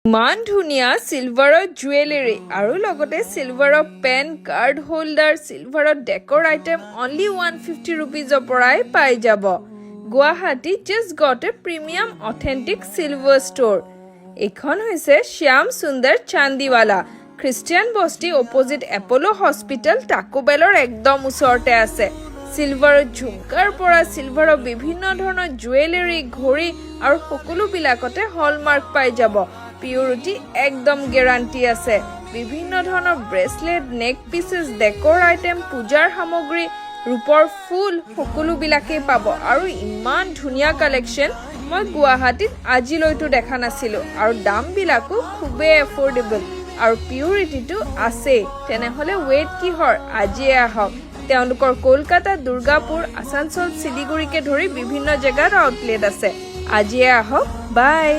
ইমান ধুনীয়া সিলভাৰৰ জুৱেলাৰী আৰু লগতে সিলভাৰৰ পেন কাৰ্ড হোল্ডাৰ সিলভাৰৰ ডেকৰ আইটেম অনলি 150 ৰুপিজৰ পৰাই পাই যাব Guwahati just got a premium authentic silver store এইখন হৈছে Shyam Sundar Chandiwala Christian Basti opposite Apollo hospital টাকোবেলৰ একদম ওচৰতে আছে সিলভাৰৰ ঝুমকাৰ পৰা সিলভাৰৰ বিভিন্ন ধৰণৰ জুৱেলাৰী ঘড়ী আৰু সকলোবিলাকতে হলমাৰ্ক পাই যাব পিউৰিটি একদম গ্যাৰান্টি আছে বিভিন্ন ধৰণৰ ব্ৰেসলেট নেক পিসেস ডেকৰ আইটেম পূজাৰ সামগ্ৰী ৰূপৰ ফুল সকলোবিলাকেই পাব আৰু ইমান ধুনীয়া কালেকচন মই গুৱাহাটীত আজিলৈতো দেখা নাছিলো আৰু দামবিলাকো খুবেই এফৰ্ডেবল আৰু পিউৰিটিটো আছে তেনেহলে ওয়েট কিহৰ আজিয়ে আহক তেওঁলোকৰ কলকাতা দুৰ্গাপুৰ আসানসোল শিলিগুৰিকে ধৰি বিভিন্ন জেগাত আউটলেট আছে আজিয়ে আহক বাই